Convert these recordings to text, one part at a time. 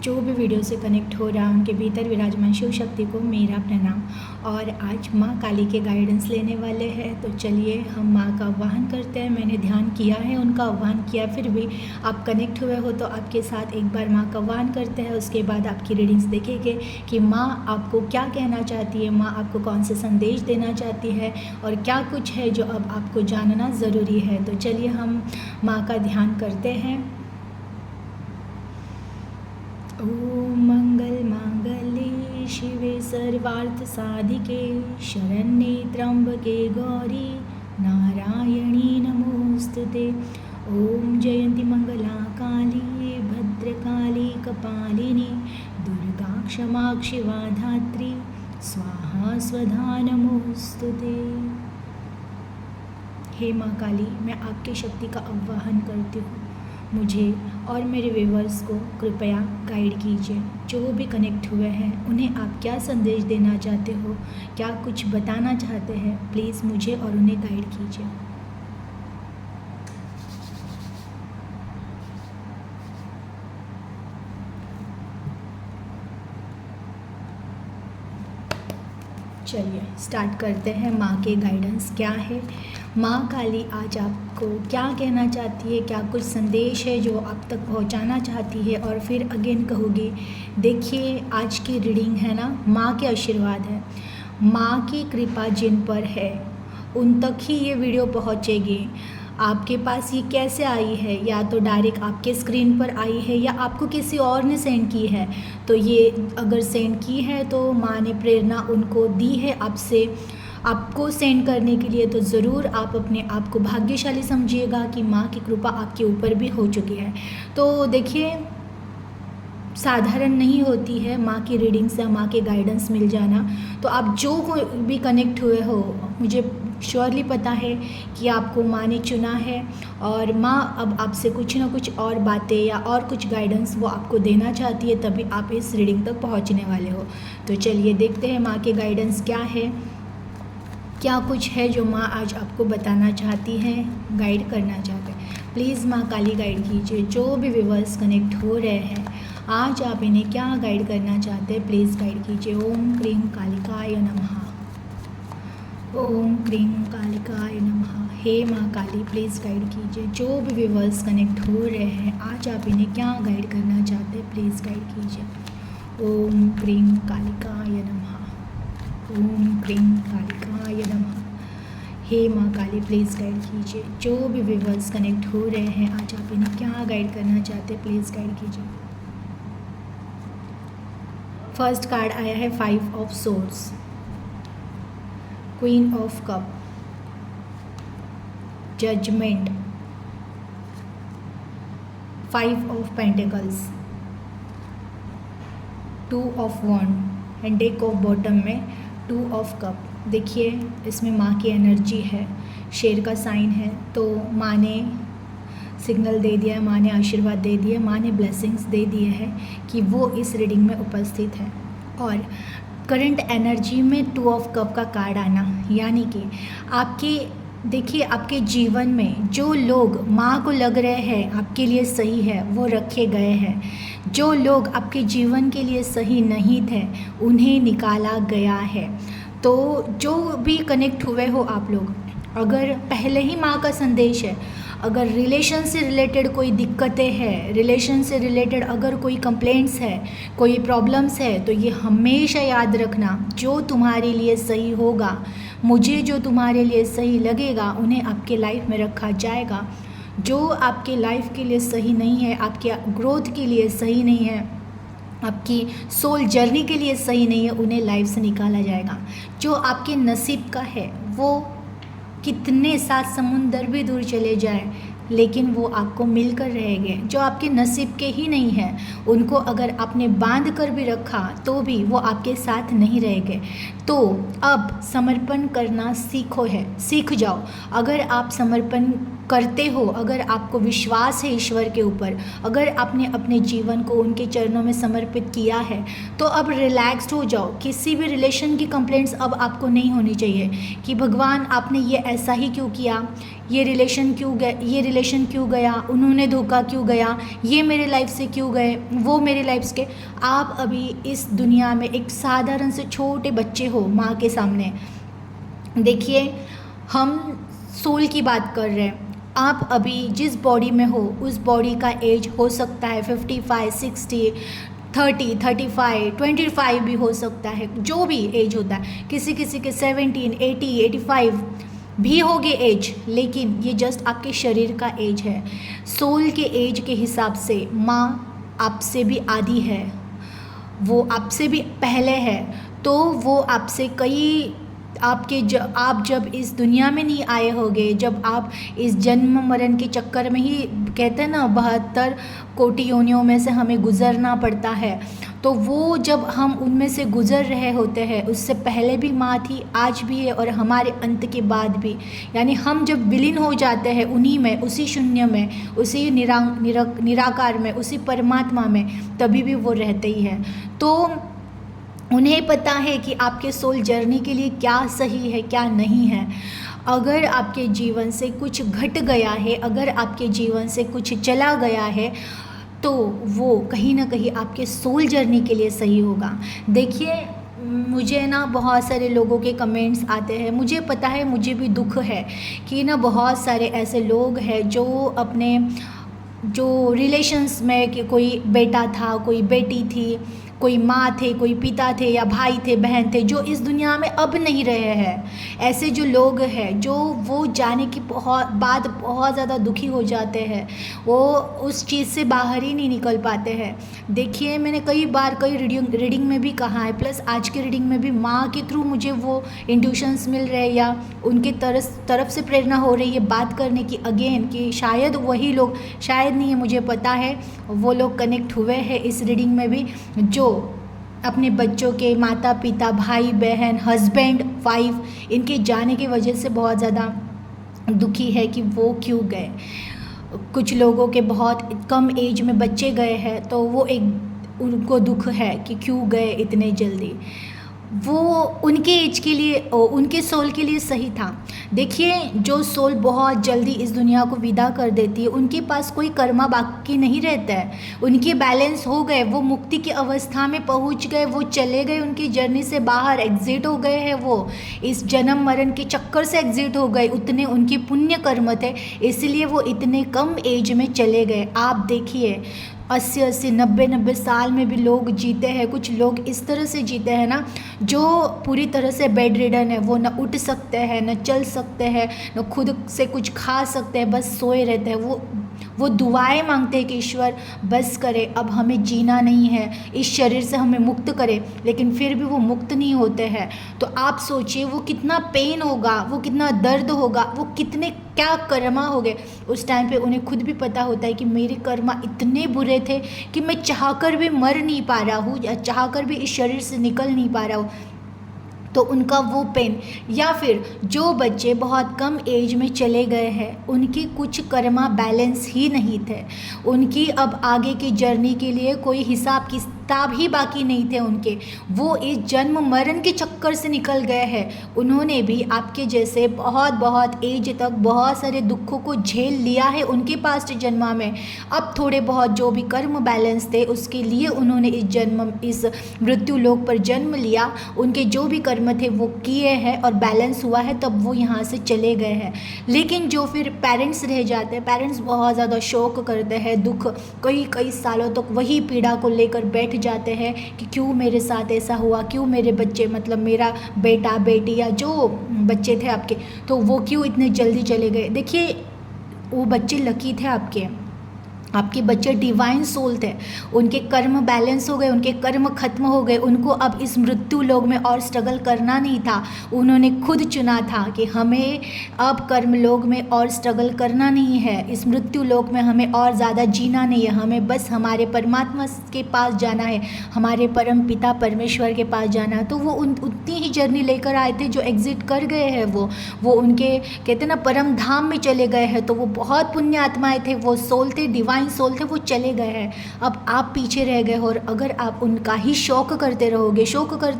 जो भी वीडियो से कनेक्ट हो रहा है उनके भीतर विराजमान शिव शक्ति को मेरा प्रणाम। और आज माँ काली के गाइडेंस लेने वाले हैं, तो चलिए हम माँ का आह्वान करते हैं। मैंने ध्यान किया है, उनका आह्वान किया, फिर भी आप कनेक्ट हुए हो तो आपके साथ एक बार माँ का आह्वान करते हैं। उसके बाद आपकी रीडिंग्स देखेंगे कि माँ आपको क्या कहना चाहती है, माँ आपको कौन से संदेश देना चाहती है और क्या कुछ है जो अब आपको जानना ज़रूरी है। तो चलिए हम माँ का ध्यान करते हैं। ओम मंगल मांगल्ये शिवे सर्वार्थ साधिके शरण्ये त्र्यंबके गौरी नारायणी नमोस्तुते। ओम जयंती मंगला काली भद्रकाली कपालिनी दुर्गा क्षमा शिवा धात्री स्वाहा स्वधा नमोस्तुते। हे माँ काली, मैं आपकी शक्ति का आह्वान करती हूँ। मुझे और मेरे व्यूअर्स को कृपया गाइड कीजिए। जो भी कनेक्ट हुए हैं उन्हें आप क्या संदेश देना चाहते हो, क्या कुछ बताना चाहते हैं, प्लीज़ मुझे और उन्हें गाइड कीजिए। चलिए स्टार्ट करते हैं। माँ के गाइडेंस क्या है, माँ काली आज आपको क्या कहना चाहती है, क्या कुछ संदेश है जो आप तक पहुँचाना चाहती है। और फिर अगेन कहूँगी, देखिए आज की रीडिंग है ना, माँ के आशीर्वाद है, माँ की कृपा जिन पर है उन तक ही ये वीडियो पहुँचेगी। आपके पास ये कैसे आई है, या तो डायरेक्ट आपके स्क्रीन पर आई है या आपको किसी और ने सेंड की है। तो ये अगर सेंड की है तो माँ ने प्रेरणा उनको दी है आपको सेंड करने के लिए। तो ज़रूर आप अपने आप को भाग्यशाली समझिएगा कि माँ की कृपा आपके ऊपर भी हो चुकी है। तो देखिए, साधारण नहीं होती है माँ की रीडिंग से माँ के गाइडेंस मिल जाना। तो आप जो भी कनेक्ट हुए हो, मुझे श्योरली पता है कि आपको माँ ने चुना है और माँ अब आपसे कुछ ना कुछ और बातें या और कुछ गाइडेंस वो आपको देना चाहती है, तभी आप इस रीडिंग तक पहुँचने वाले हो। तो चलिए देखते हैं माँ के गाइडेंस क्या है, क्या कुछ है जो माँ आज आपको बताना चाहती हैं, गाइड करना चाहते हैं। प्लीज़ माँ काली गाइड कीजिए। जो भी व्यूअर्स कनेक्ट हो रहे हैं आज आप इन्हें क्या गाइड करना चाहते हैं, प्लीज़ गाइड कीजिए। ओम क्रीं कालिकाय नमः। ओम क्रीं कालिकाय नमः। हे माँ काली, प्लीज़ गाइड कीजिए। जो भी व्यूअर्स कनेक्ट हो रहे हैं आज आप इन्हें क्या गाइड करना चाहते हैं, प्लीज़ गाइड कीजिए। ओम क्रीं कालिकाय नमः। ओम क्रीं कालिकाय नमः। हे माँ काली, प्लीज़ गाइड कीजिए। जो भी व्यूअर्स कनेक्ट हो रहे हैं आज आप इन्हें क्या गाइड करना चाहते हैं, प्लीज़ गाइड कीजिए। फर्स्ट कार्ड आया है 5 of swords, queen of cup, judgement, 5 of pentacles, 2 of wand and deck of bottom में 2 ऑफ कप। देखिए इसमें माँ की एनर्जी है, शेर का साइन है। तो माँ ने सिग्नल दे दिया है, माँ ने आशीर्वाद दे दिया, माँ ने ब्लेसिंग्स दे दिए हैं कि वो इस रीडिंग में उपस्थित है। और करंट एनर्जी में 2 ऑफ कप का कार्ड आना, यानी कि देखिए आपके जीवन में जो लोग माँ को लग रहे हैं आपके लिए सही है वो रखे गए हैं। जो लोग आपके जीवन के लिए सही नहीं थे उन्हें निकाला गया है। तो जो भी कनेक्ट हुए हो आप लोग, अगर पहले ही माँ का संदेश है, अगर रिलेशन से रिलेटेड कोई दिक्कतें हैं, रिलेशन से रिलेटेड अगर कोई कंप्लेंट्स है, कोई प्रॉब्लम्स है, तो ये हमेशा याद रखना, जो तुम्हारे लिए सही होगा, मुझे जो तुम्हारे लिए सही लगेगा उन्हें आपके लाइफ में रखा जाएगा। जो आपके लाइफ के लिए सही नहीं है, आपके ग्रोथ के लिए सही नहीं है, आपकी सोल जर्नी के लिए सही नहीं है, उन्हें लाइफ से निकाला जाएगा। जो आपके नसीब का है वो कितने 7 समुंदर भी दूर चले जाए लेकिन वो आपको मिलकर रहेंगे। जो आपके नसीब के ही नहीं हैं उनको अगर आपने बांध कर भी रखा तो भी वो आपके साथ नहीं रहेंगे। तो अब समर्पण करना सीख जाओ। अगर आप समर्पण करते हो, अगर आपको विश्वास है ईश्वर के ऊपर, अगर आपने अपने जीवन को उनके चरणों में समर्पित किया है, तो अब रिलैक्स्ड हो जाओ। किसी भी रिलेशन की कंप्लेंट्स अब आपको नहीं होनी चाहिए कि भगवान आपने ये ऐसा ही क्यों किया, ये रिलेशन क्यों गया, उन्होंने धोखा क्यों गया, ये मेरे लाइफ से क्यों गए, वो मेरे लाइफ से। आप अभी इस दुनिया में एक साधारण से छोटे बच्चे हो माँ के सामने। देखिए, हम सोल की बात कर रहे हैं। आप अभी जिस बॉडी में हो उस बॉडी का एज हो सकता है 55, 60, 30, 35, 25 भी हो सकता है, जो भी एज होता है। किसी किसी के 17, 80, 85 भी होगे एज, लेकिन ये जस्ट आपके शरीर का एज है। सोल के एज के हिसाब से माँ आपसे भी आधी है, वो आपसे भी पहले है, तो वो आपसे कई आप जब इस दुनिया में नहीं आए होगे, जब आप इस जन्म मरण के चक्कर में ही, कहते हैं ना 72 कोटि योनियों में से हमें गुजरना पड़ता है, तो वो जब हम उनमें से गुजर रहे होते हैं, उससे पहले भी माँ थी, आज भी है और हमारे अंत के बाद भी। यानी हम जब विलीन हो जाते हैं उन्हीं में, उसी शून्य में, उसी निराकार में, उसी परमात्मा में, तभी भी वो रहते ही हैं। तो उन्हें पता है कि आपके सोल जर्नी के लिए क्या सही है क्या नहीं है। अगर आपके जीवन से कुछ घट गया है, अगर आपके जीवन से कुछ चला गया है, तो वो कहीं ना कहीं आपके सोल जर्नी के लिए सही होगा। देखिए, मुझे ना बहुत सारे लोगों के कमेंट्स आते हैं, मुझे पता है, मुझे भी दुख है कि ना बहुत सारे ऐसे लोग हैं जो अपने जो रिलेशंस में, कि कोई बेटा था, कोई बेटी थी, कोई माँ थे, कोई पिता थे, या भाई थे, बहन थे, जो इस दुनिया में अब नहीं रहे हैं। ऐसे जो लोग हैं, जो वो जाने की बाद बहुत ज़्यादा दुखी हो जाते हैं, वो उस चीज़ से बाहर ही नहीं निकल पाते हैं। देखिए, मैंने कई बार कई रीडिंग में भी कहा है, प्लस आज के रीडिंग में भी माँ के थ्रू मुझे वो इंट्यूशंस मिल रहे हैं, या उनके तरफ से प्रेरणा हो रही है बात करने की अगेन, कि शायद वही लोग, शायद नहीं है, मुझे पता है वो लोग कनेक्ट हुए हैं इस रीडिंग में भी, जो अपने बच्चों के माता पिता, भाई बहन, हस्बैंड वाइफ, इनके जाने की वजह से बहुत ज़्यादा दुखी है कि वो क्यों गए। कुछ लोगों के बहुत कम एज में बच्चे गए हैं, तो वो एक उनको दुख है कि क्यों गए इतने जल्दी। वो उनके एज के लिए, उनके सोल के लिए सही था। देखिए, जो सोल बहुत जल्दी इस दुनिया को विदा कर देती है, उनके पास कोई कर्मा बाकी नहीं रहता है, उनके बैलेंस हो गए, वो मुक्ति की अवस्था में पहुंच गए, वो चले गए, उनकी जर्नी से बाहर एग्जिट हो गए हैं, वो इस जन्म मरण के चक्कर से एग्जिट हो गए। उतने उनके पुण्य कर्म थे, इसलिए वो इतने कम एज में चले गए। आप देखिए, 80-80, 90-90 साल में भी लोग जीते हैं। कुछ लोग इस तरह से जीते हैं ना, जो पूरी तरह से बेड रिडन है, वो न उठ सकते हैं, न चल सकते हैं, न खुद से कुछ खा सकते हैं, बस सोए रहते हैं। वो दुआएं मांगते हैं कि ईश्वर बस करे, अब हमें जीना नहीं है, इस शरीर से हमें मुक्त करे, लेकिन फिर भी वो मुक्त नहीं होते हैं। तो आप सोचिए वो कितना पेन होगा, वो कितना दर्द होगा, वो कितने क्या कर्मा हो गए। उस टाइम पे उन्हें खुद भी पता होता है कि मेरे कर्मा इतने बुरे थे कि मैं चाहकर भी मर नहीं पा रहा हूँ, या चाहकर भी इस शरीर से निकल नहीं पा रहा हूँ। तो उनका वो पेन, या फिर जो बच्चे बहुत कम एज में चले गए हैं, उनकी कुछ कर्मा बैलेंस ही नहीं थे, उनकी अब आगे की जर्नी के लिए कोई हिसाब किताब ही बाकी नहीं थे उनके। वो इस जन्म मरण के चक्कर से निकल गए हैं। उन्होंने भी आपके जैसे बहुत एज तक बहुत सारे दुखों को झेल लिया है उनके पास्ट जन्मा में। अब थोड़े बहुत जो भी कर्म बैलेंस थे, उसके लिए उन्होंने इस मृत्यु लोक पर जन्म लिया। उनके जो भी कर्म थे वो किए हैं और बैलेंस हुआ है, तब वो यहाँ से चले गए हैं। लेकिन जो फिर पेरेंट्स रह जाते हैं, पेरेंट्स बहुत ज़्यादा शोक करते हैं, दुख कई सालों तक वही पीड़ा को लेकर बैठ जाते हैं कि क्यों मेरे साथ ऐसा हुआ, क्यों मेरे बच्चे, मतलब मेरा बेटा बेटी या जो बच्चे थे आपके, तो वो क्यों इतने जल्दी चले गए। देखिए, वो बच्चे लकी थे आपके, आपके बच्चे डिवाइन सोल थे, उनके कर्म बैलेंस हो गए, उनके कर्म खत्म हो गए, उनको अब इस मृत्यु लोक में और स्ट्रगल करना नहीं था। उन्होंने खुद चुना था कि हमें अब कर्म लोक में और स्ट्रगल करना नहीं है, इस मृत्यु लोक में हमें और ज़्यादा जीना नहीं है, हमें बस हमारे परमात्मा के पास जाना है, हमारे परम पिता परमेश्वर के पास जाना है। तो वो उतनी ही जर्नी लेकर आए थे जो एग्जिट कर गए हैं, वो उनके कहते हैं ना परम धाम में चले गए हैं। तो वो बहुत पुण्य आत्माएं थे, वो सोल थे, डिवाइन सोल थे, वो चले गए हैं। अब आप पीछे रह गए हो, और अगर आप उनका ही शोक करते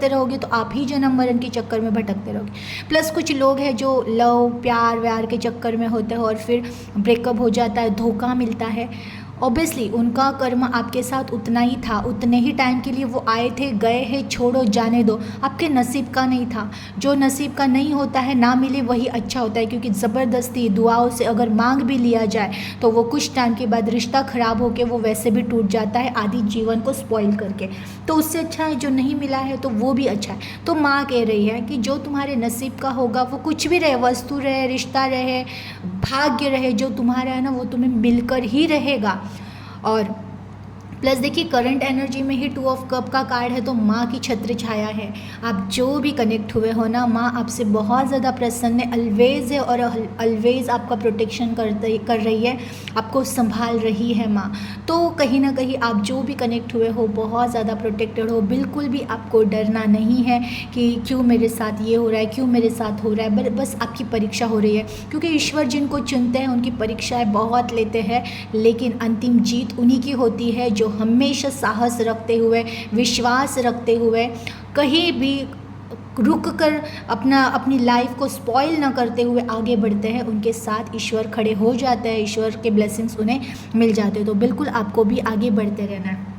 रहोगे तो आप ही जन्म मरण के चक्कर में भटकते रहोगे। प्लस कुछ लोग हैं जो लव प्यार व्यार के चक्कर में होते हैं और फिर ब्रेकअप हो जाता है, धोखा मिलता है। ऑब्वियसली उनका कर्म आपके साथ उतना ही था, उतने ही टाइम के लिए वो आए थे, गए हैं, छोड़ो जाने दो, आपके नसीब का नहीं था। जो नसीब का नहीं होता है, ना मिले वही अच्छा होता है, क्योंकि ज़बरदस्ती दुआओं से अगर मांग भी लिया जाए तो वो कुछ टाइम के बाद रिश्ता ख़राब होकर वो वैसे भी टूट जाता है, आदि जीवन को स्पॉइल करके। तो उससे अच्छा है जो नहीं मिला है तो वो भी अच्छा है। तो माँ कह रही है कि जो तुम्हारे नसीब का होगा, वो कुछ भी रहे, वस्तु रहे, रिश्ता रहे, भाग्य रहे, जो तुम्हारा है ना वो तुम्हें मिलकर ही रहेगा। और प्लस देखिए करंट एनर्जी में ही 2 ऑफ कप का कार्ड है, तो माँ की छत्र छाया है। आप जो भी कनेक्ट हुए हो ना, माँ आपसे बहुत ज़्यादा प्रसन्न है, ऑलवेज़ है, और ऑलवेज़ आपका प्रोटेक्शन कर रही है, आपको संभाल रही है माँ। तो कहीं ना कहीं आप जो भी कनेक्ट हुए हो बहुत ज़्यादा प्रोटेक्टेड हो, बिल्कुल भी आपको डरना नहीं है कि क्यों मेरे साथ ये हो रहा है, क्यों मेरे साथ हो रहा है। बस आपकी परीक्षा हो रही है, क्योंकि ईश्वर जिनको चुनते हैं उनकी परीक्षाएँ बहुत लेते हैं, लेकिन अंतिम जीत उन्हीं की होती है जो हमेशा साहस रखते हुए, विश्वास रखते हुए, कहीं भी रुक कर अपनी लाइफ को स्पॉइल ना करते हुए आगे बढ़ते हैं। उनके साथ ईश्वर खड़े हो जाते हैं, ईश्वर के ब्लेसिंग्स उन्हें मिल जाते हैं। तो बिल्कुल आपको भी आगे बढ़ते रहना है।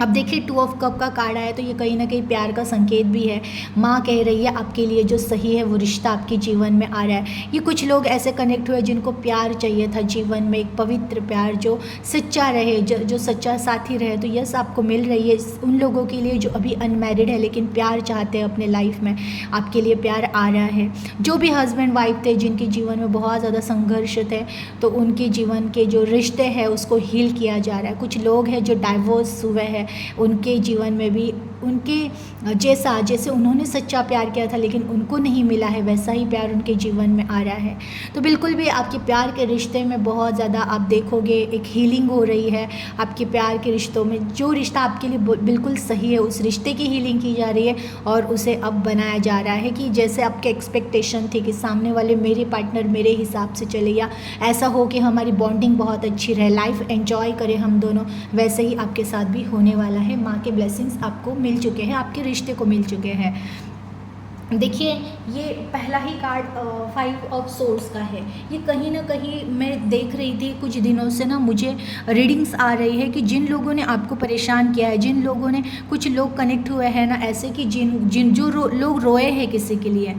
अब देखिए 2 ऑफ कप का कार्ड आया, तो ये कहीं ना कहीं प्यार का संकेत भी है। माँ कह रही है आपके लिए जो सही है वो रिश्ता आपके जीवन में आ रहा है। ये कुछ लोग ऐसे कनेक्ट हुए जिनको प्यार चाहिए था जीवन में, एक पवित्र प्यार जो सच्चा रहे, जो सच्चा साथी रहे। तो यस आपको मिल रही है। उन लोगों के लिए जो अभी अनमैरिड है लेकिन प्यार चाहते हैं अपने लाइफ में, आपके लिए प्यार आ रहा है। जो भी हस्बैंड वाइफ थे जिनके जीवन में बहुत ज़्यादा संघर्ष थे, तो उनके जीवन के जो रिश्ते हैं उसको हील किया जा रहा है। कुछ लोग हैं जो डाइवोर्स हुए हैं, उनके जीवन में भी उनके जैसे उन्होंने सच्चा प्यार किया था लेकिन उनको नहीं मिला है, वैसा ही प्यार उनके जीवन में आ रहा है। तो बिल्कुल भी आपके प्यार के रिश्ते में बहुत ज़्यादा आप देखोगे एक हीलिंग हो रही है। आपके प्यार के रिश्तों में जो रिश्ता आपके लिए बिल्कुल सही है, उस रिश्ते की हीलिंग की जा रही है और उसे अब बनाया जा रहा है कि जैसे आपके एक्सपेक्टेशन थी कि सामने वाले मेरे पार्टनर मेरे हिसाब से चले, या ऐसा हो कि हमारी बॉन्डिंग बहुत अच्छी रहे, लाइफ एंजॉय करें हम दोनों, वैसे ही आपके साथ भी होने वाला है। माँ के ब्लेसिंग्स आपको मिल चुके हैं, आपके रिश्ते को मिल चुके हैं। देखिए ये पहला ही कार्ड 5 ऑफ सोर्स का है। ये कहीं ना कहीं मैं देख रही थी कुछ दिनों से ना, मुझे रीडिंग्स आ रही है कि जिन लोगों ने आपको परेशान किया है, जिन लोगों ने, कुछ लोग कनेक्ट हुए हैं ना ऐसे कि लोग रोए हैं किसी के लिए,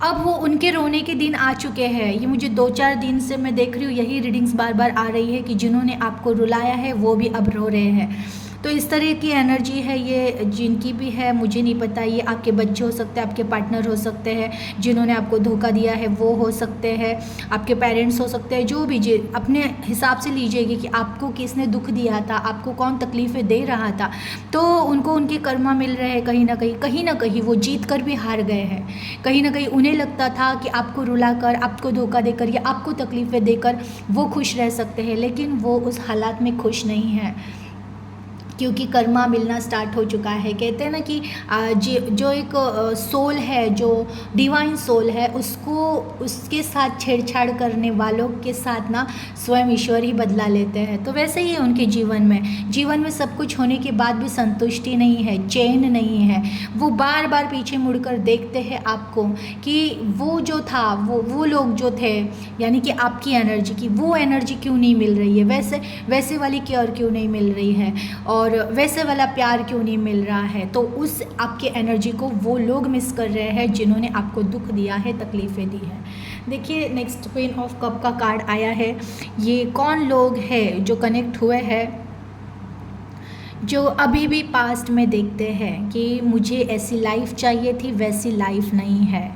अब वो उनके रोने के दिन आ चुके हैं। ये मुझे 2-4 दिन से मैं देख रही हूँ, यही रीडिंग्स बार बार आ रही है कि जिन्होंने आपको रुलाया है वो भी अब रो रहे हैं। तो इस तरह की एनर्जी है ये, जिनकी भी है मुझे नहीं पता। ये आपके बच्चे हो सकते हैं, आपके पार्टनर हो सकते हैं, जिन्होंने आपको धोखा दिया है वो हो सकते हैं, आपके पेरेंट्स हो सकते हैं, जो भी अपने हिसाब से लीजिएगा कि आपको किसने दुख दिया था, आपको कौन तकलीफ़ें दे रहा था, तो उनको उनके कर्मा मिल रहे हैं। कहीं ना कहीं वो जीत कर भी हार गए हैं। कहीं ना कहीं उन्हें लगता था कि आपको रुलाकर, आपको धोखा देकर या आपको तकलीफ़ें देकर वो खुश रह सकते हैं, लेकिन वो उस हालात में खुश नहीं है, क्योंकि कर्मा मिलना स्टार्ट हो चुका है। कहते हैं ना कि जो एक सोल है, जो डिवाइन सोल है, उसके साथ छेड़छाड़ करने वालों के साथ ना स्वयं ईश्वर ही बदला लेते हैं। तो वैसे ही है उनके जीवन में सब कुछ होने के बाद भी संतुष्टि नहीं है, चैन नहीं है। वो बार बार पीछे मुड़कर देखते हैं आपको कि वो जो था, वो लोग जो थे, यानी कि आपकी एनर्जी की वो एनर्जी क्यों नहीं मिल रही है, वैसे वाली केयर क्यों नहीं मिल रही है, और वैसे वाला प्यार क्यों नहीं मिल रहा है। तो उस आपके एनर्जी को वो लोग मिस कर रहे हैं जिन्होंने आपको दुख दिया है, तकलीफ़ें दी है। देखिए नेक्स्ट क्वीन ऑफ कप का कार्ड आया है। ये कौन लोग हैं जो कनेक्ट हुए हैं, जो अभी भी पास्ट में देखते हैं कि मुझे ऐसी लाइफ चाहिए थी, वैसी लाइफ नहीं है।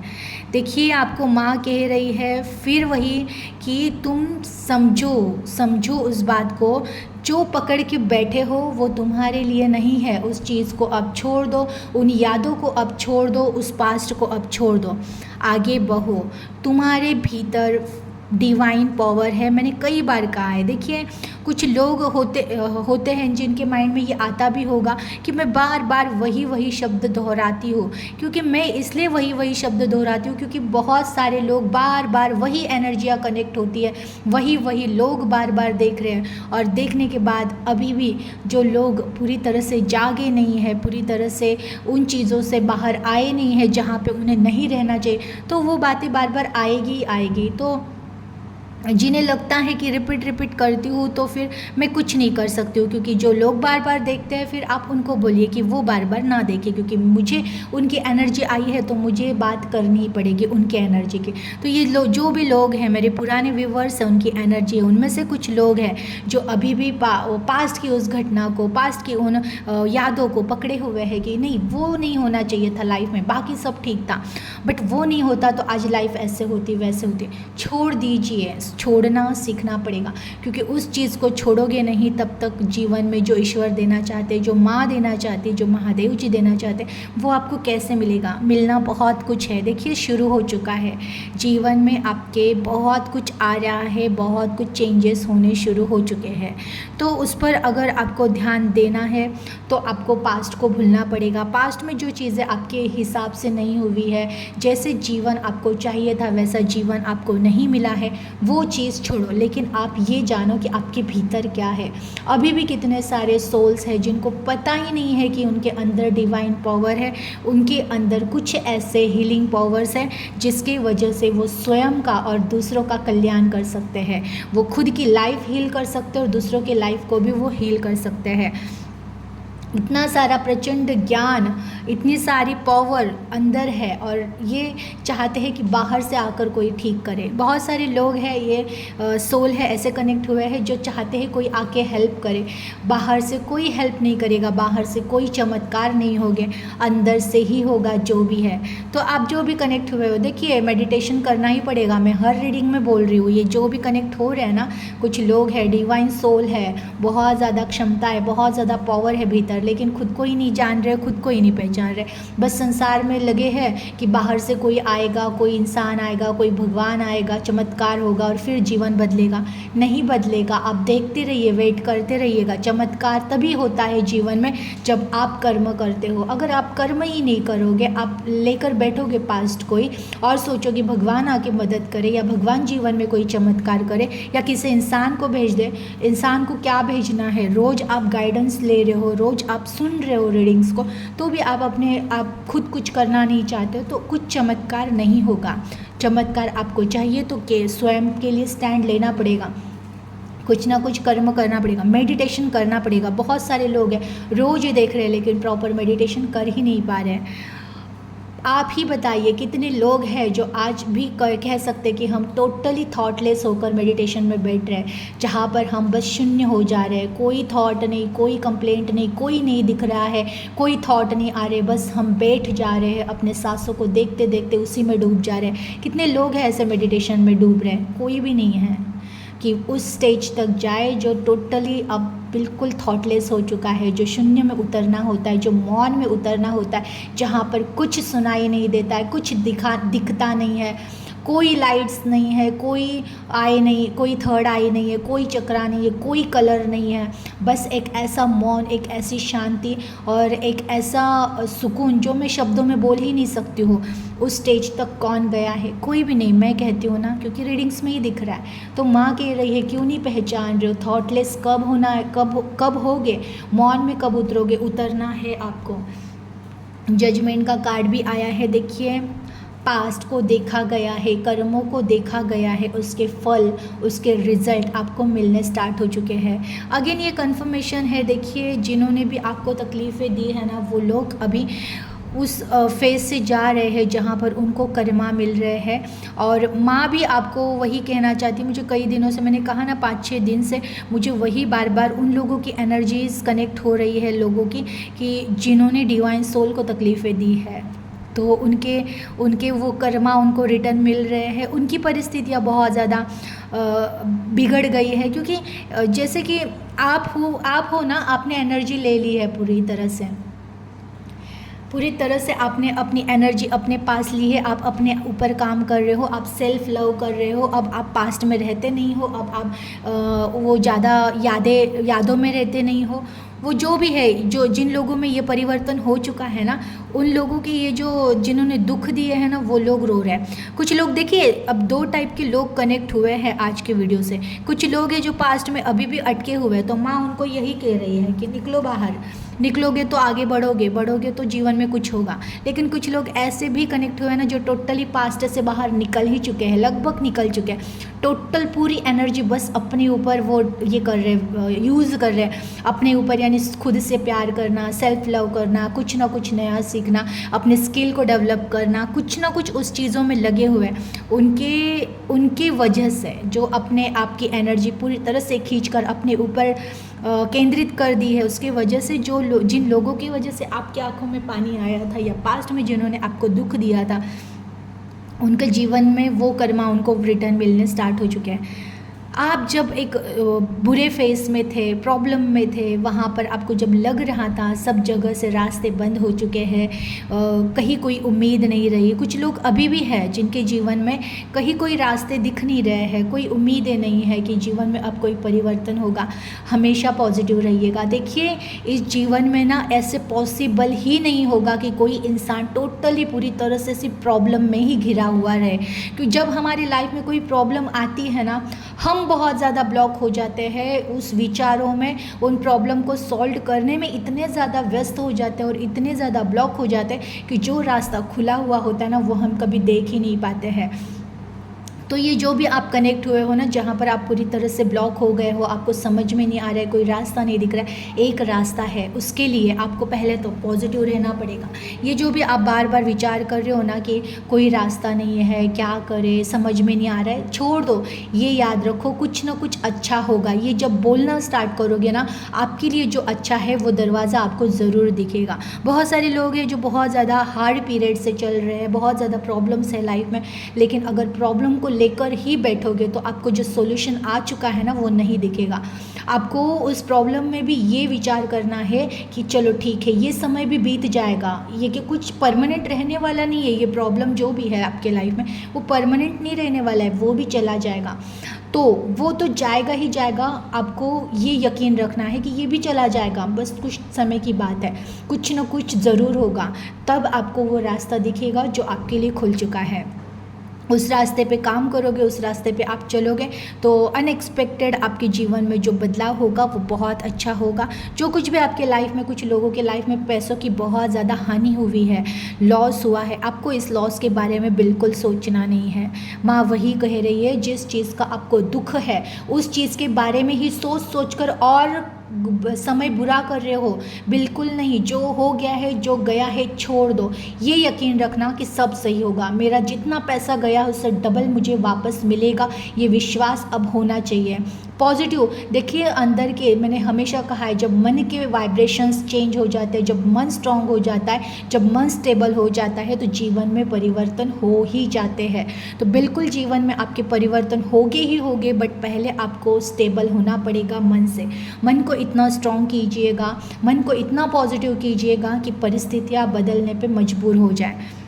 देखिए, आपको माँ कह रही है फिर वही कि तुम समझो उस बात को। जो पकड़ के बैठे हो वो तुम्हारे लिए नहीं है। उस चीज़ को अब छोड़ दो, उन यादों को अब छोड़ दो, उस पास्ट को अब छोड़ दो, आगे बढ़ो। तुम्हारे भीतर डिवाइन पावर है। मैंने कई बार कहा है। देखिए, कुछ लोग होते हैं जिनके माइंड में ये आता भी होगा कि मैं बार बार वही शब्द दोहराती हूँ। क्योंकि मैं इसलिए वही शब्द दोहराती हूँ क्योंकि बहुत सारे लोग बार बार वही एनर्जियाँ कनेक्ट होती है, वही लोग बार बार देख रहे हैं। और देखने के बाद अभी भी जो लोग पूरी तरह से जागे नहीं है, पूरी तरह से उन चीज़ों से बाहर आए नहीं है जहाँ पे उन्हें नहीं रहना चाहिए, तो वो बातें बार बार आएगी। तो जिन्हें लगता है कि रिपीट करती हूँ तो फिर मैं कुछ नहीं कर सकती हूँ, क्योंकि जो लोग बार बार देखते हैं फिर आप उनको बोलिए कि वो बार बार ना देखें, क्योंकि मुझे उनकी एनर्जी आई है तो मुझे बात करनी ही पड़ेगी उनके एनर्जी की। तो ये जो भी लोग हैं मेरे पुराने व्यूवर्स हैं, उनकी एनर्जी है। उनमें से कुछ लोग हैं जो अभी भी पास्ट की उस घटना को, पास्ट की उन यादों को पकड़े हुए हैं कि नहीं, वो नहीं होना चाहिए था लाइफ में, बाकी सब ठीक था, बट वो नहीं होता तो आज लाइफ ऐसे होती वैसे होती। छोड़ दीजिए, छोड़ना सीखना पड़ेगा, क्योंकि उस चीज़ को छोड़ोगे नहीं तब तक जीवन में जो ईश्वर देना चाहते, जो माँ देना चाहती, जो महादेव जी देना चाहते, वो आपको कैसे मिलेगा। मिलना बहुत कुछ है। देखिए, शुरू हो चुका है जीवन में आपके, बहुत कुछ आ रहा है, बहुत कुछ चेंजेस होने शुरू हो चुके हैं। तो उस पर अगर आपको ध्यान देना है तो आपको पास्ट को भूलना पड़ेगा। पास्ट में जो चीज़ें आपके हिसाब से नहीं हुई है, जैसे जीवन आपको चाहिए था वैसा जीवन आपको नहीं मिला है, वो चीज़ छोड़ो। लेकिन आप ये जानो कि आपके भीतर क्या है। अभी भी कितने सारे सोल्स हैं जिनको पता ही नहीं है कि उनके अंदर डिवाइन पावर है, उनके अंदर कुछ ऐसे हीलिंग पावर्स हैं जिसकी वजह से वो स्वयं का और दूसरों का कल्याण कर सकते हैं। वो खुद की लाइफ हील कर सकते हैं और दूसरों की लाइफ को भी वो हील कर सकते हैं। इतना सारा प्रचंड ज्ञान, इतनी सारी पावर अंदर है और ये चाहते हैं कि बाहर से आकर कोई ठीक करे। बहुत सारे लोग हैं, ये सोल है, ऐसे कनेक्ट हुए हैं जो चाहते हैं कोई आके हेल्प करे। बाहर से कोई हेल्प नहीं करेगा, बाहर से कोई चमत्कार नहीं होगे, अंदर से ही होगा जो भी है। तो आप जो भी कनेक्ट हुए हो, देखिए मेडिटेशन करना ही पड़ेगा। मैं हर रीडिंग में बोल रही हूँ, ये जो भी कनेक्ट हो रहे हैं ना, कुछ लोग हैं, डिवाइन सोल है, बहुत ज़्यादा क्षमता है, बहुत ज़्यादा पावर है भीतर, लेकिन खुद को ही नहीं जान रहे, खुद को ही नहीं पहचान रहे। बस संसार में लगे हैं कि बाहर से कोई आएगा, कोई इंसान आएगा, कोई भगवान आएगा, चमत्कार होगा और फिर जीवन बदलेगा। नहीं बदलेगा। आप देखते रहिए, वेट करते रहिएगा। चमत्कार तभी होता है जीवन में जब आप कर्म करते हो। अगर आप कर्म ही नहीं करोगे, आप लेकर बैठोगे पास्ट कोई और सोचोगे भगवान आके मदद करे या भगवान जीवन में कोई चमत्कार करे या किसी इंसान को भेज दे। इंसान को क्या भेजना है? रोज़ आप गाइडेंस ले रहे हो, रोज़ आप सुन रहे हो रीडिंग्स को, तो भी आप खुद कुछ करना नहीं चाहते हो तो कुछ चमत्कार नहीं होगा। चमत्कार आपको चाहिए तो स्वयं के लिए स्टैंड लेना पड़ेगा, कुछ ना कुछ कर्म करना पड़ेगा, मेडिटेशन करना पड़ेगा। बहुत सारे लोग हैं रोज़ ये देख रहे हैं लेकिन प्रॉपर मेडिटेशन कर ही नहीं पा रहे हैं। आप ही बताइए कितने लोग हैं जो आज भी कह सकते कि हम टोटली थॉटलेस होकर मेडिटेशन में बैठ रहे हैं, जहाँ पर हम बस शून्य हो जा रहे हैं। कोई थॉट नहीं, कोई कंप्लेंट नहीं, कोई नहीं दिख रहा है, कोई थॉट नहीं आ रहे, बस हम बैठ जा रहे हैं, अपने सांसों को देखते देखते उसी में डूब जा रहे हैं। कितने लोग हैं ऐसे मेडिटेशन में डूब रहे हैं? कोई भी नहीं है कि उस स्टेज तक जाए जो टोटली अब बिल्कुल थॉटलेस हो चुका है, जो शून्य में उतरना होता है, जो मौन में उतरना होता है, जहाँ पर कुछ सुनाई नहीं देता है, कुछ दिखता नहीं है, कोई लाइट्स नहीं है, कोई आई नहीं, कोई थर्ड आई नहीं है, कोई चक्रा नहीं है, कोई कलर नहीं है, बस एक ऐसा मौन, एक ऐसी शांति और एक ऐसा सुकून जो मैं शब्दों में बोल ही नहीं सकती हूँ। उस स्टेज तक कौन गया है? कोई भी नहीं। मैं कहती हूँ ना, क्योंकि रीडिंग्स में ही दिख रहा है। तो माँ कह रही है क्यों नहीं पहचान रहे हो? थॉटलेस कब होना है, कब होगे, मौन में कब उतरोगे? उतरना है आपको। जजमेंट का कार्ड भी आया है। देखिए, पास्ट को देखा गया है, कर्मों को देखा गया है, उसके फल, उसके रिजल्ट आपको मिलने स्टार्ट हो चुके हैं। अगेन ये कंफर्मेशन है। देखिए, जिन्होंने भी आपको तकलीफ़ें दी है ना, वो लोग अभी उस फेज़ से जा रहे हैं जहाँ पर उनको कर्मा मिल रहे हैं। और माँ भी आपको वही कहना चाहती है। मुझे कई दिनों से, मैंने कहा ना 5-6 दिन से, मुझे वही बार बार उन लोगों की एनर्जीज़ कनेक्ट हो रही है, लोगों की, कि जिन्होंने डिवाइन सोल को तकलीफ़ें दी है, तो उनके उनके वो कर्मा उनको रिटर्न मिल रहे हैं। उनकी परिस्थितियाँ बहुत ज़्यादा बिगड़ गई है, क्योंकि जैसे कि आप हो ना, आपने एनर्जी ले ली है पूरी तरह से आपने अपनी एनर्जी अपने पास ली है। आप अपने ऊपर काम कर रहे हो, आप सेल्फ लव कर रहे हो। अब आप पास्ट में रहते नहीं हो, अब आप वो ज़्यादा यादों में रहते नहीं हो। वो जो भी है, जो जिन लोगों में ये परिवर्तन हो चुका है ना, उन लोगों के ये जो जिन्होंने दुख दिए हैं ना, वो लोग रो रहे हैं। कुछ लोग, देखिए अब 2 टाइप के लोग कनेक्ट हुए हैं आज के वीडियो से। कुछ लोग हैं जो पास्ट में अभी भी अटके हुए हैं, तो माँ उनको यही कह रही है कि निकलो बाहर, निकलोगे तो आगे बढ़ोगे तो जीवन में कुछ होगा। लेकिन कुछ लोग ऐसे भी कनेक्ट हुए हैं ना, जो टोटली पास्ट से बाहर निकल ही चुके हैं, लगभग निकल चुके हैं। टोटल पूरी एनर्जी बस अपने ऊपर वो ये कर रहे, यूज़ कर रहे हैं अपने ऊपर, यानी खुद से प्यार करना, सेल्फ लव करना, कुछ ना कुछ नया सीखना, अपने स्किल को डेवलप करना, कुछ ना कुछ उस चीज़ों में लगे हुए हैं। उनके वजह से जो अपने आप की एनर्जी पूरी तरह से खींचकर अपने ऊपर केंद्रित कर दी है, उसके वजह से जिन लोगों की वजह से आपकी आंखों में पानी आया था, या पास्ट में जिन्होंने आपको दुख दिया था, उनके जीवन में वो कर्मा उनको रिटर्न मिलने स्टार्ट हो चुके हैं। आप जब एक बुरे फेस में थे, प्रॉब्लम में थे, वहाँ पर आपको जब लग रहा था सब जगह से रास्ते बंद हो चुके हैं, कहीं कोई उम्मीद नहीं रही। कुछ लोग अभी भी हैं जिनके जीवन में कहीं कोई रास्ते दिख नहीं रहे हैं, कोई उम्मीदें नहीं है कि जीवन में अब कोई परिवर्तन होगा। हमेशा पॉजिटिव रहिएगा। देखिए, इस जीवन में ना ऐसे पॉसिबल ही नहीं होगा कि कोई इंसान टोटली पूरी तरह से सिर्फ प्रॉब्लम में ही घिरा हुआ रहे। क्योंकि जब हमारी लाइफ में कोई प्रॉब्लम आती है ना, हम बहुत ज़्यादा ब्लॉक हो जाते हैं उस विचारों में, उन प्रॉब्लम को सॉल्व करने में इतने ज़्यादा व्यस्त हो जाते हैं और इतने ज़्यादा ब्लॉक हो जाते हैं कि जो रास्ता खुला हुआ होता है ना, वो हम कभी देख ही नहीं पाते हैं। तो ये जो भी आप कनेक्ट हुए हो ना, जहाँ पर आप पूरी तरह से ब्लॉक हो गए हो, आपको समझ में नहीं आ रहा है, कोई रास्ता नहीं दिख रहा है, एक रास्ता है। उसके लिए आपको पहले तो पॉजिटिव रहना पड़ेगा। ये जो भी आप बार बार विचार कर रहे हो ना कि कोई रास्ता नहीं है, क्या करे, समझ में नहीं आ रहा है, छोड़ दो। ये याद रखो, कुछ ना कुछ अच्छा होगा। ये जब बोलना स्टार्ट करोगे ना, आपके लिए जो अच्छा है वो दरवाज़ा आपको ज़रूर दिखेगा। बहुत सारे लोग हैं जो बहुत ज़्यादा हार्ड पीरियड से चल रहे हैं, बहुत ज़्यादा प्रॉब्लम्स है लाइफ में, लेकिन अगर प्रॉब्लम को लेकर ही बैठोगे तो आपको जो सॉल्यूशन आ चुका है ना, वो नहीं दिखेगा। आपको उस प्रॉब्लम में भी ये विचार करना है कि चलो ठीक है, ये समय भी बीत जाएगा, ये कि कुछ परमानेंट रहने वाला नहीं है। ये प्रॉब्लम जो भी है आपके लाइफ में, वो परमानेंट नहीं रहने वाला है, वो भी चला जाएगा। तो वो तो जाएगा ही जाएगा, आपको ये यकीन रखना है कि ये भी चला जाएगा, बस कुछ समय की बात है, कुछ ना कुछ ज़रूर होगा। तब आपको वो रास्ता दिखेगा जो आपके लिए खुल चुका है। उस रास्ते पे काम करोगे, उस रास्ते पे आप चलोगे, तो अनएक्सपेक्टेड आपके जीवन में जो बदलाव होगा वो बहुत अच्छा होगा। जो कुछ भी आपके लाइफ में, कुछ लोगों के लाइफ में पैसों की बहुत ज़्यादा हानि हुई है, लॉस हुआ है, आपको इस लॉस के बारे में बिल्कुल सोचना नहीं है। माँ वही कह रही है, जिस चीज़ का आपको दुख है उस चीज़ के बारे में ही सोच कर और समय बुरा कर रहे हो, बिल्कुल नहीं। जो हो गया है, जो गया है, छोड़ दो। ये यकीन रखना कि सब सही होगा, मेरा जितना पैसा गया उससे डबल मुझे वापस मिलेगा, ये विश्वास अब होना चाहिए। पॉजिटिव देखिए, अंदर के, मैंने हमेशा कहा है, जब मन के वाइब्रेशंस चेंज हो जाते हैं, जब मन स्ट्रांग हो जाता है, जब मन स्टेबल हो जाता है, तो जीवन में परिवर्तन हो ही जाते हैं। तो बिल्कुल जीवन में आपके परिवर्तन होगे ही होगे, बट पहले आपको स्टेबल होना पड़ेगा मन से। मन को इतना स्ट्रांग कीजिएगा, मन को इतना पॉजिटिव कीजिएगा कि परिस्थितियाँ बदलने पे मजबूर हो जाए।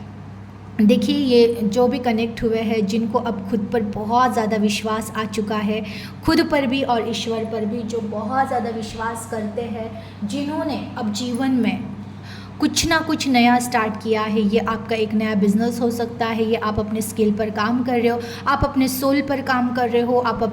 देखिए, ये जो भी कनेक्ट हुए हैं, जिनको अब खुद पर बहुत ज़्यादा विश्वास आ चुका है, खुद पर भी और ईश्वर पर भी, जो बहुत ज़्यादा विश्वास करते हैं, जिन्होंने अब जीवन में कुछ ना कुछ नया स्टार्ट किया है, ये आपका एक नया बिजनेस हो सकता है, ये आप अपने स्किल पर काम कर रहे हो, आप अपने सोल पर काम कर रहे हो, आप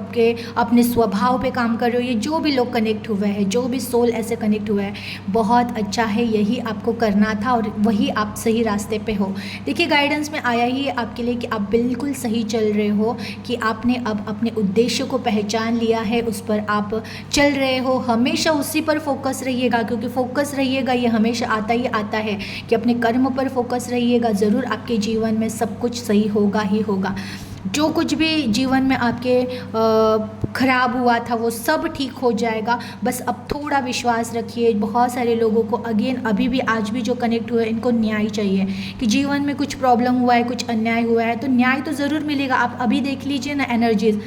अपने स्वभाव पे काम कर रहे हो। ये जो भी लोग कनेक्ट हुए हैं, जो भी सोल ऐसे कनेक्ट हुआ है, बहुत अच्छा है, यही आपको करना था और वही आप सही रास्ते पे हो। देखिए, गाइडेंस में आया ही आपके लिए कि आप बिल्कुल सही चल रहे हो, कि आपने अब अपने उद्देश्य को पहचान लिया है, उस पर आप चल रहे हो। हमेशा उसी पर फोकस रहिएगा, क्योंकि फोकस रहिएगा, ये हमेशा आता ही आता है कि अपने कर्म पर फोकस रहिएगा, ज़रूर आपके जीवन में सब कुछ सही होगा ही होगा। जो कुछ भी जीवन में आपके ख़राब हुआ था वो सब ठीक हो जाएगा। बस अब थोड़ा विश्वास रखिए। बहुत सारे लोगों को अगेन अभी भी आज भी जो कनेक्ट हुए इनको न्याय चाहिए कि जीवन में कुछ प्रॉब्लम हुआ है, कुछ अन्याय हुआ है तो न्याय तो ज़रूर मिलेगा। आप अभी देख लीजिए ना एनर्जीज,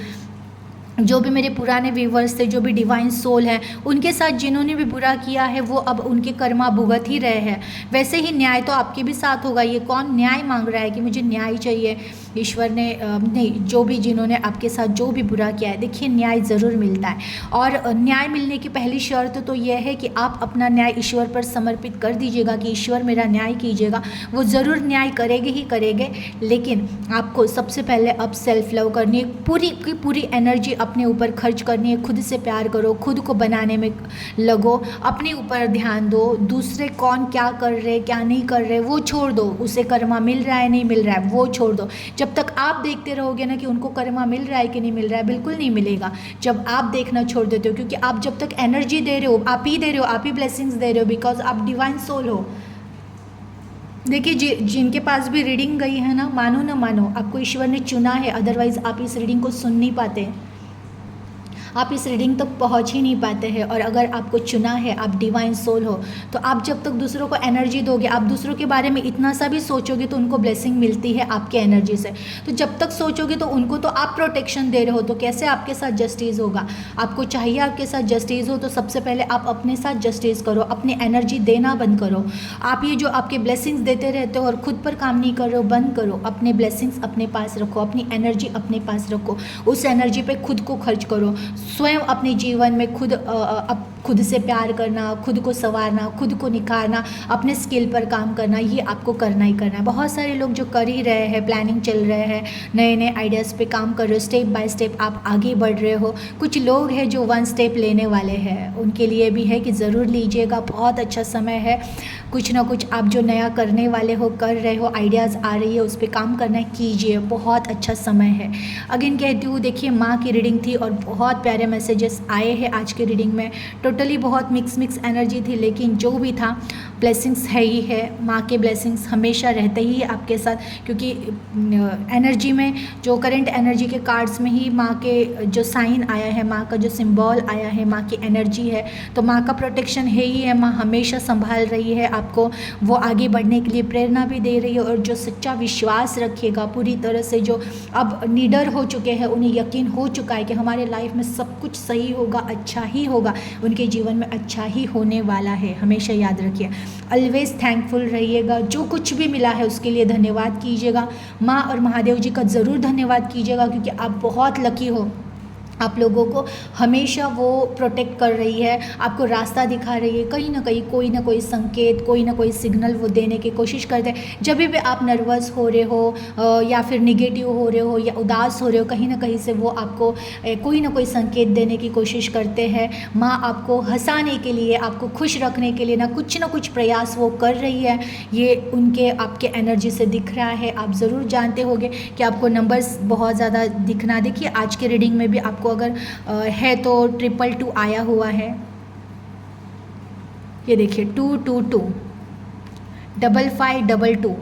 जो भी मेरे पुराने व्यूवर्स थे, जो भी डिवाइन सोल हैं, उनके साथ जिन्होंने भी बुरा किया है वो अब उनके कर्मा भुगत ही रहे हैं। वैसे ही न्याय तो आपके भी साथ होगा। ये कौन न्याय मांग रहा है कि मुझे न्याय चाहिए? ईश्वर ने नहीं, जो भी जिन्होंने आपके साथ जो भी बुरा किया है, देखिए न्याय ज़रूर मिलता है। और न्याय मिलने की पहली शर्त तो यह है कि आप अपना न्याय ईश्वर पर समर्पित कर दीजिएगा कि ईश्वर मेरा न्याय कीजिएगा। वो ज़रूर न्याय करेंगे ही करेंगे, लेकिन आपको सबसे पहले अब सेल्फ लव करनी है। पूरी की पूरी एनर्जी अपने ऊपर खर्च करनी है। खुद से प्यार करो, खुद को बनाने में लगो, अपने ऊपर ध्यान दो। दूसरे कौन क्या कर रहे क्या नहीं कर रहे वो छोड़ दो, उसे कर्मा मिल रहा है नहीं मिल रहा है वो छोड़ दो। जब तक आप देखते रहोगे ना कि उनको कर्मा मिल रहा है कि नहीं मिल रहा है, बिल्कुल नहीं मिलेगा जब आप देखना छोड़ देते हो। क्योंकि आप जब तक एनर्जी दे रहे हो, आप ही दे रहे हो, आप ही ब्लेसिंग्स दे रहे हो, बिकॉज आप डिवाइन सोल हो। देखिए जिनके पास भी रीडिंग गई है ना, मानो ना मानो, आपको ईश्वर ने चुना है, अदरवाइज़ आप इस रीडिंग को सुन नहीं पाते, आप इस रीडिंग तक पहुंच ही नहीं पाते हैं। और अगर आपको चुना है, आप डिवाइन सोल हो, तो आप जब तक दूसरों को एनर्जी दोगे, आप दूसरों के बारे में इतना सा भी सोचोगे तो उनको ब्लेसिंग मिलती है आपके एनर्जी से। तो जब तक सोचोगे तो उनको तो आप प्रोटेक्शन दे रहे हो, तो कैसे आपके साथ जस्टिस होगा? आपको चाहिए आपके साथ जस्टिस हो तो सबसे पहले आप अपने साथ जस्टिस करो, अपनी एनर्जी देना बंद करो। आप ये जो आपके ब्लेसिंग्स देते रहते हो और खुद पर काम नहीं कर रहे हो, बंद करो। अपने ब्लेसिंग्स अपने पास रखो, अपनी एनर्जी अपने पास रखो, उस एनर्जी पे खुद को खर्च करो। स्वयं अपने जीवन में खुद से प्यार करना, खुद को संवारना, खुद को निखारना, अपने स्किल पर काम करना, ये आपको करना ही करना है। बहुत सारे लोग जो कर ही रहे हैं, प्लानिंग चल रहे हैं, नए नए आइडियाज़ पे काम कर रहे हो, स्टेप बाय स्टेप आप आगे बढ़ रहे हो। कुछ लोग हैं जो 1 स्टेप लेने वाले हैं, उनके लिए भी है कि ज़रूर लीजिएगा, बहुत अच्छा समय है। कुछ ना कुछ आप जो नया करने वाले हो, कर रहे हो, आइडियाज़ आ रही है, उस पर काम करना कीजिए, बहुत अच्छा समय है। अगेन कहती हूँ, देखिए माँ की रीडिंग थी और बहुत प्यारे मैसेजेस आए हैं आज की रीडिंग में। टोटली बहुत मिक्स एनर्जी थी, लेकिन जो भी था ब्लेसिंग्स है ही है। माँ के ब्लेसिंग्स हमेशा रहते ही है आपके साथ, क्योंकि एनर्जी में जो करंट एनर्जी के कार्ड्स में ही माँ के जो साइन आया है, माँ का जो सिंबल आया है, माँ की एनर्जी है, तो माँ का प्रोटेक्शन है ही है। माँ हमेशा संभाल रही है आपको, वो आगे बढ़ने के लिए प्रेरणा भी दे रही है। और जो सच्चा विश्वास रखिएगा पूरी तरह से, जो अब निडर हो चुके हैं, उन्हें यकीन हो चुका है कि हमारे लाइफ में सब कुछ सही होगा, अच्छा ही होगा, उनके जीवन में अच्छा ही होने वाला है। हमेशा याद रखिए, ऑलवेज थैंकफुल रहिएगा। जो कुछ भी मिला है उसके लिए धन्यवाद कीजिएगा। माँ और महादेव जी का ज़रूर धन्यवाद कीजिएगा, क्योंकि आप बहुत लकी हो। आप लोगों को हमेशा वो प्रोटेक्ट कर रही है, आपको रास्ता दिखा रही है। कहीं ना कहीं कोई ना कोई संकेत, कोई ना कोई सिग्नल वो देने की कोशिश करते हैं। जब भी आप नर्वस हो रहे हो या फिर निगेटिव हो रहे हो या उदास हो रहे हो, कहीं ना कहीं से वो आपको कोई ना कोई संकेत देने की कोशिश करते हैं। माँ आपको हंसाने के लिए, आपको खुश रखने के लिए ना कुछ प्रयास वो कर रही है। ये उनके आपके एनर्जी से दिख रहा है। आप ज़रूर जानते होंगे कि आपको नंबर्स बहुत ज़्यादा दिखना। देखिए आज के रीडिंग में भी आपको अगर है तो 222 आया हुआ है। ये देखिए 222, 5522,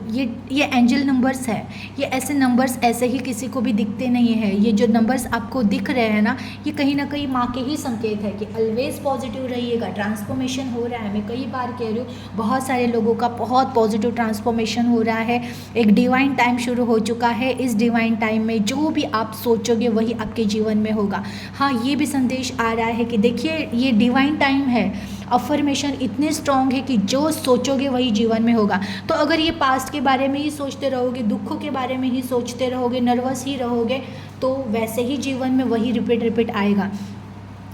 ये एंजल नंबर्स है। ये ऐसे नंबर्स ऐसे ही किसी को भी दिखते नहीं है। ये जो नंबर्स आपको दिख रहे हैं ना, ये कहीं ना कहीं माँ के ही संकेत है कि ऑलवेज पॉजिटिव रहिएगा। ट्रांसफॉर्मेशन हो रहा है, मैं कई बार कह रही हूँ, बहुत सारे लोगों का बहुत पॉजिटिव ट्रांसफॉर्मेशन हो रहा है। एक डिवाइन टाइम शुरू हो चुका है। इस डिवाइन टाइम में जो भी आप सोचोगे वही आपके जीवन में होगा। हाँ, ये भी संदेश आ रहा है कि देखिए ये डिवाइन टाइम है, अफर्मेशन इतने स्ट्रॉन्ग है कि जो सोचोगे वही जीवन में होगा। तो अगर ये पास्ट के बारे में ही सोचते रहोगे, दुखों के बारे में ही सोचते रहोगे, नर्वस ही रहोगे, तो वैसे ही जीवन में वही रिपीट आएगा।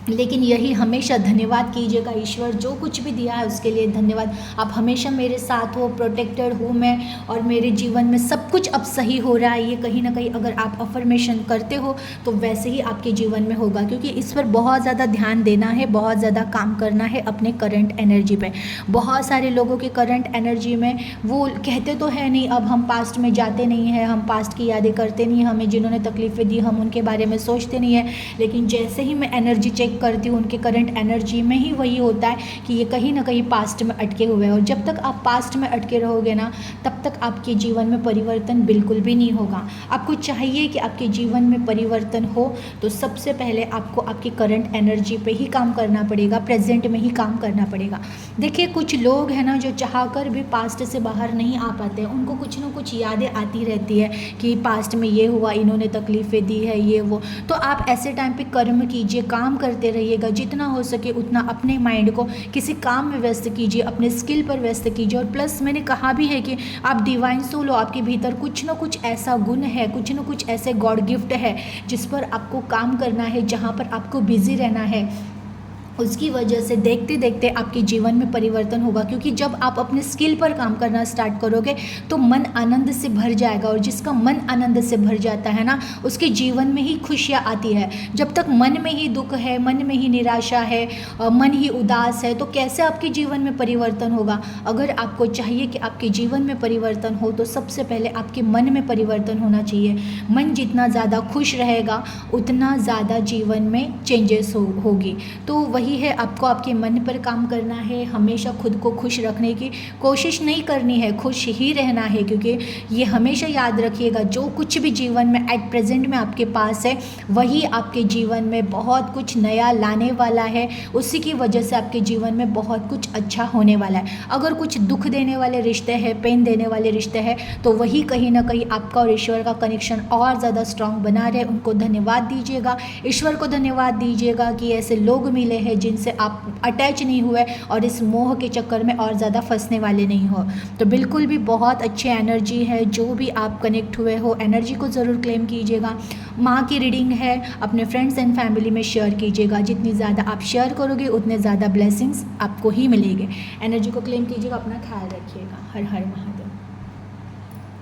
लेकिन यही हमेशा धन्यवाद कीजिएगा, ईश्वर जो कुछ भी दिया है उसके लिए धन्यवाद। आप हमेशा मेरे साथ हो, प्रोटेक्टेड हूँ मैं, और मेरे जीवन में सब कुछ अब सही हो रहा है। ये कहीं ना कहीं अगर आप अफर्मेशन करते हो तो वैसे ही आपके जीवन में होगा, क्योंकि इस पर बहुत ज़्यादा ध्यान देना है, बहुत ज़्यादा काम करना है अपने करंट एनर्जी पे। बहुत सारे लोगों के करंट एनर्जी में वो कहते तो है नहीं, अब हम पास्ट में जाते नहीं हैं, हम पास्ट की यादें करते नहीं हैं, हमें जिन्होंने तकलीफ़ें दी हम उनके बारे में सोचते नहीं हैं। लेकिन जैसे ही मैं एनर्जी चेक चेक करती हूँ उनके करंट एनर्जी में ही वही होता है कि ये कहीं ना कहीं पास्ट में अटके हुए हैं, और जब तक आप पास्ट में अटके रहोगे ना तब तक आपके जीवन में परिवर्तन बिल्कुल भी नहीं होगा। आपको चाहिए कि आपके जीवन में परिवर्तन हो तो सबसे पहले आपको आपकी करंट एनर्जी पे ही काम करना पड़ेगा, प्रेजेंट में ही काम करना पड़ेगा। देखिए कुछ लोग हैं ना जो चाहकर भी पास्ट से बाहर नहीं आ पाते, उनको कुछ ना कुछ यादें आती रहती है कि पास्ट में ये हुआ, इन्होंने तकलीफ़ें दी है, ये वो। तो आप ऐसे टाइम पे कर्म कीजिए, काम करते रहिएगा, जितना हो सके उतना अपने माइंड को किसी काम में व्यस्त कीजिए, अपने स्किल पर व्यस्त कीजिए। और प्लस मैंने कहा भी है कि आप डिवाइन सोल हो, आपके भीतर कुछ ना कुछ ऐसा गुण है, कुछ ना कुछ ऐसे गॉड गिफ्ट है जिस पर आपको काम करना है, जहाँ पर आपको बिजी रहना है। उसकी वजह से देखते देखते आपके जीवन में परिवर्तन होगा, क्योंकि जब आप अपने स्किल पर काम करना स्टार्ट करोगे तो मन आनंद से भर जाएगा, और जिसका मन आनंद से भर जाता है ना उसके जीवन में ही खुशियाँ आती है। जब तक मन में ही दुख है, मन में ही निराशा है, मन ही उदास है, तो कैसे आपके जीवन में परिवर्तन होगा। अगर आपको चाहिए कि आपके जीवन में परिवर्तन हो तो सबसे पहले आपके मन में परिवर्तन होना चाहिए। मन जितना ज़्यादा खुश रहेगा उतना ज़्यादा जीवन में चेंजेस होगी। तो वही है, आपको आपके मन पर काम करना है, हमेशा खुद को खुश रखने की कोशिश नहीं करनी है, खुश ही रहना है। क्योंकि ये हमेशा याद रखिएगा, जो कुछ भी जीवन में एट प्रेजेंट में आपके पास है वही आपके जीवन में बहुत कुछ नया लाने वाला है, उसी की वजह से आपके जीवन में बहुत कुछ अच्छा होने वाला है। अगर कुछ दुख देने वाले रिश्ते हैं, पेन देने वाले रिश्ते हैं, तो वही कहीं ना कहीं आपका और ईश्वर का कनेक्शन और ज़्यादा स्ट्रांग बना रहे। उनको धन्यवाद दीजिएगा, ईश्वर को धन्यवाद दीजिएगा कि ऐसे लोग मिले हैं जिनसे आप अटैच नहीं हुए और इस मोह के चक्कर में और ज़्यादा फंसने वाले नहीं हो। तो बिल्कुल भी बहुत अच्छी एनर्जी है, जो भी आप कनेक्ट हुए हो एनर्जी को ज़रूर क्लेम कीजिएगा। माँ की रीडिंग है, अपने फ्रेंड्स एंड फैमिली में शेयर कीजिएगा, जितनी ज़्यादा आप शेयर करोगे उतने ज़्यादा ब्लेसिंग्स आपको ही मिलेंगे। एनर्जी को क्लेम कीजिएगा, अपना ख्याल रखिएगा। हर हर महादेव।